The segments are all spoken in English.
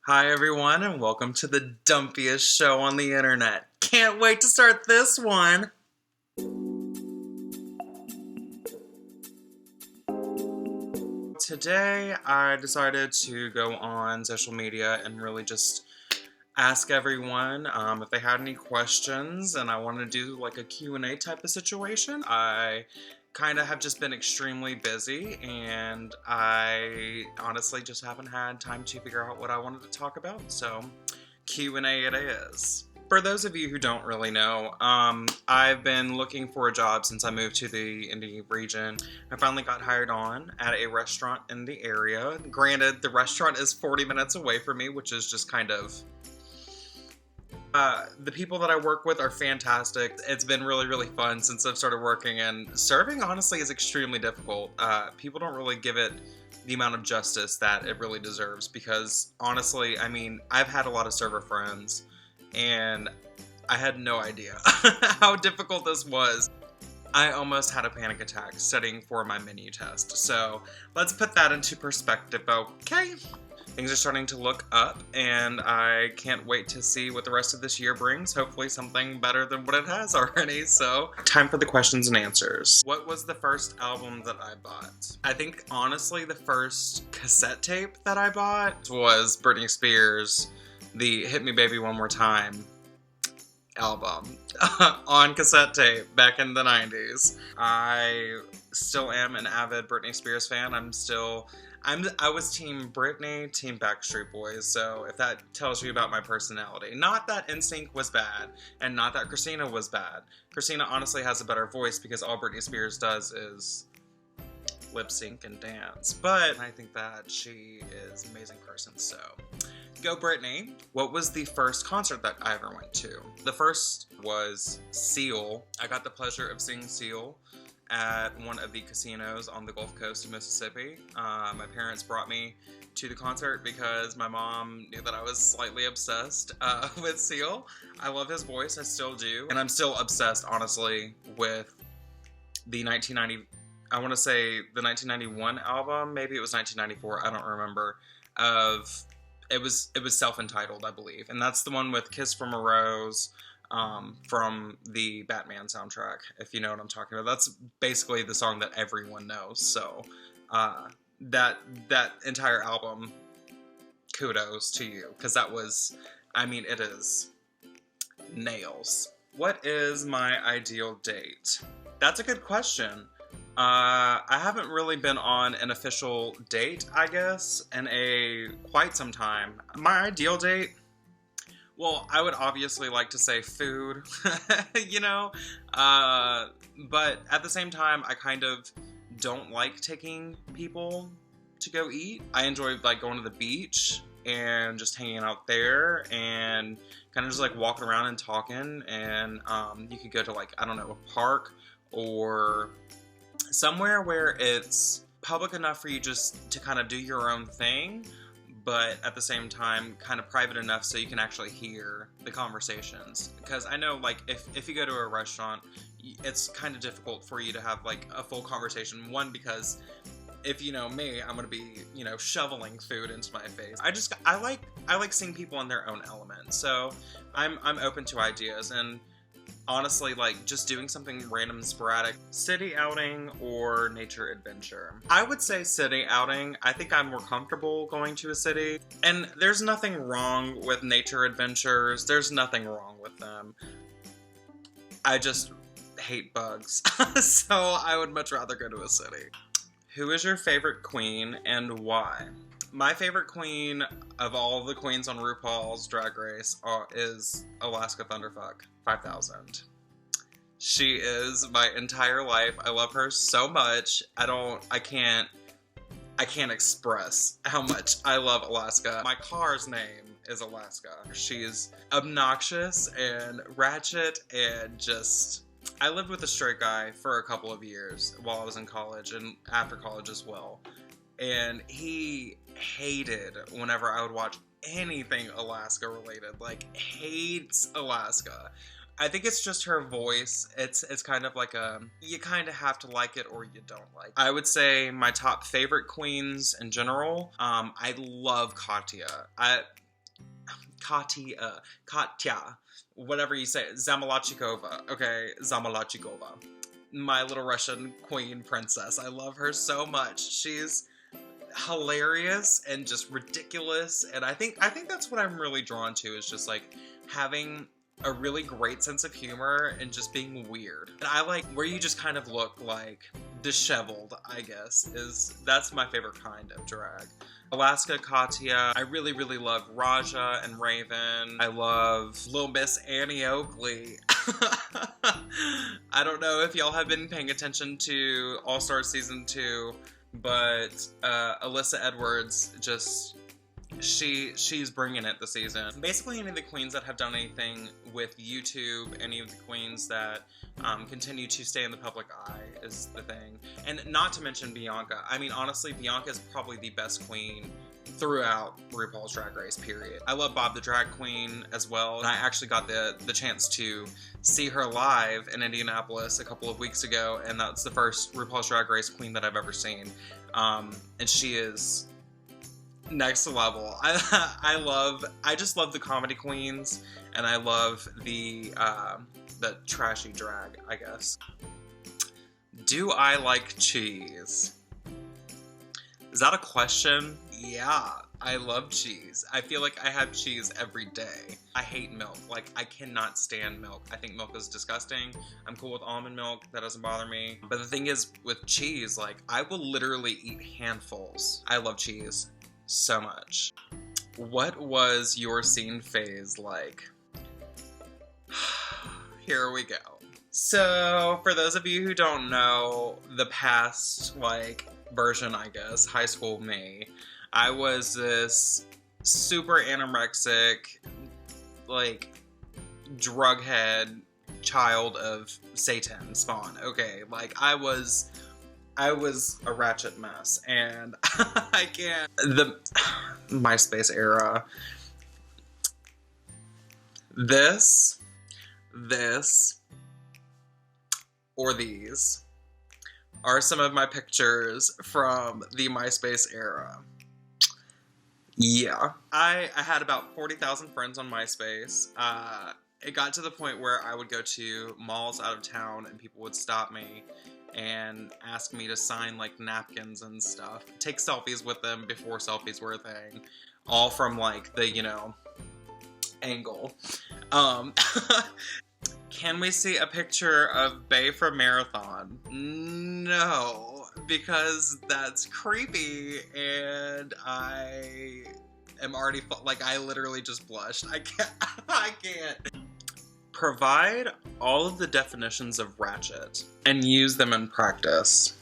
Hi, everyone, and welcome to the dumpiest show on the internet. Can't wait to start this one! Today, I decided to go on social media and really just ask everyone if they had any questions, and I wanted to do like a Q&A type of situation. I kind of have just been extremely busy, and I honestly just haven't had time to figure out what I wanted to talk about, so Q&A it is. For those of you who don't really know, I've been looking for a job since I moved to the Indy region. I finally got hired on at a restaurant in the area. Granted, the restaurant is 40 minutes away from me, which is just kind of... the people that I work with are fantastic. It's been really, really fun since I've started working, and serving, honestly, is extremely difficult. People don't really give it the amount of justice that it really deserves because, honestly, I mean, I've had a lot of server friends, and I had no idea how difficult this was. I almost had a panic attack studying for my menu test, so let's put that into perspective, okay? Things are starting to look up, and I can't wait to see what the rest of this year brings. Hopefully something better than what it has already, so time for the questions and answers. What was the first album that I bought? I think, honestly, the first cassette tape that I bought was Britney Spears' the Hit Me Baby One More Time album on cassette tape back in the 90s. I still am an avid Britney Spears fan. I was Team Britney, Team Backstreet Boys, so if that tells you about my personality. Not that NSYNC was bad, and not that Christina was bad. Christina honestly has a better voice because all Britney Spears does is lip sync and dance, but I think that she is an amazing person, so go Britney. What was the first concert that I ever went to? The first was Seal. I got the pleasure of seeing Seal at one of the casinos on the Gulf Coast of Mississippi. My parents brought me to the concert because my mom knew that I was slightly obsessed with Seal. I love his voice, I still do. And I'm still obsessed, honestly, with the 1990, I want to say the 1991 album, maybe it was 1994, I don't remember, it was self-entitled, I believe. And that's the one with Kiss from a Rose, from the Batman soundtrack, if you know what I'm talking about. That's basically the song that everyone knows. So that entire album, kudos to you, because that was, I mean, it is nails. What is my ideal date? That's a good question. I haven't really been on an official date, I guess, in quite some time. My ideal date? Well, I would obviously like to say food, you know, but at the same time, I kind of don't like taking people to go eat. I enjoy like going to the beach and just hanging out there and kind of just like walking around and talking, and you could go to like, I don't know, a park or somewhere where it's public enough for you just to kind of do your own thing, but at the same time kind of private enough so you can actually hear the conversations. Because I know, like, if you go to a restaurant, it's kind of difficult for you to have like a full conversation. One, because if you know me, I'm gonna be, you know, shoveling food into my face. I like seeing people in their own element, so I'm open to ideas. And honestly, like, just doing something random and sporadic. City outing or nature adventure? I would say city outing. I think I'm more comfortable going to a city. And there's nothing wrong with nature adventures. There's nothing wrong with them. I just hate bugs. So I would much rather go to a city. Who is your favorite queen and why? My favorite queen of all the queens on RuPaul's Drag Race is Alaska Thunderfuck 5000. She is my entire life. I love her so much. I can't express how much I love Alaska. My car's name is Alaska. She's obnoxious and ratchet and just... I lived with a straight guy for a couple of years while I was in college and after college as well. And he hated whenever I would watch anything Alaska related. Like, hates Alaska. I think it's just her voice. It's kind of like you kind of have to like it or you don't like it. I would say my top favorite queens in general, I love Katya. Katya, whatever you say, Zamolodchikova. Okay, Zamolodchikova. My Little Russian queen princess. I love her so much. She's hilarious and just ridiculous, and I think that's what I'm really drawn to, is just like having a really great sense of humor and just being weird. And I like where you just kind of look like disheveled, I guess, that's my favorite kind of drag. Alaska Katya. I really, really love Raja and Raven. I love Little Miss Annie Oakley. I don't know if y'all have been paying attention to All Stars Season 2, but Alyssa Edwards just, she's bringing it this season. Basically, any of the queens that have done anything with YouTube, any of the queens that continue to stay in the public eye is the thing. And not to mention Bianca. I mean, honestly, Bianca is probably the best queen throughout RuPaul's Drag Race, period. I love Bob the Drag Queen as well. And I actually got the chance to see her live in Indianapolis a couple of weeks ago, and that's the first RuPaul's Drag Race queen that I've ever seen. And she is next level. I just love the comedy queens, and I love the trashy drag, I guess. Do I like cheese? Is that a question? Yeah, I love cheese. I feel like I have cheese every day. I hate milk. Like, I cannot stand milk. I think milk is disgusting. I'm cool with almond milk. That doesn't bother me. But the thing is, with cheese, like, I will literally eat handfuls. I love cheese so much. What was your scene phase like? Here we go. So, for those of you who don't know, the past, like, version, I guess, high school me, I was this super anorexic, like, drug head child of Satan spawn. Okay, like, I was a ratchet mess, and I can't. The MySpace era. This, or these are some of my pictures from the MySpace era. Yeah. I had about 40,000 friends on MySpace. It got to the point where I would go to malls out of town and people would stop me and ask me to sign, like, napkins and stuff. Take selfies with them before selfies were a thing. All from, like, the, you know, angle. Can we see a picture of Bae from Marathon? No, because that's creepy, and I am already, like, I literally just blushed. I can't. Provide all of the definitions of ratchet and use them in practice.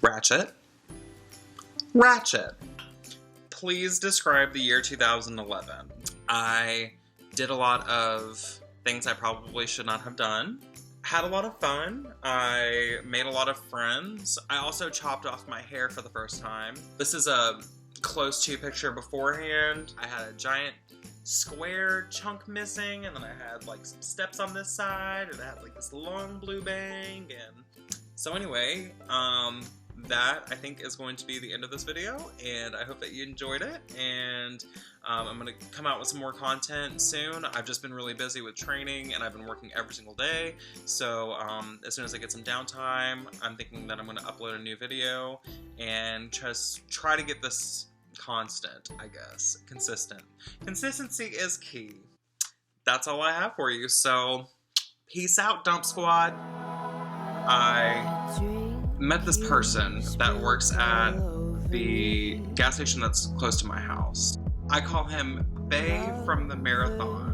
Ratchet. Ratchet. Please describe the year 2011. I did a lot of things I probably should not have done. Had a lot of fun. I made a lot of friends. I also chopped off my hair for the first time. This is a close to picture beforehand. I had a giant square chunk missing, and then I had, like, some steps on this side, and I had, like, this long blue bang, and so anyway, that, I think, is going to be the end of this video, and I hope that you enjoyed it, and I'm going to come out with some more content soon. I've just been really busy with training, and I've been working every single day, so as soon as I get some downtime, I'm thinking that I'm going to upload a new video, and just try to get this constant, I guess. Consistent. Consistency is key. That's all I have for you, so peace out, Dump Squad. I met this person that works at the gas station that's close to my house. I call him Bae from the Marathon.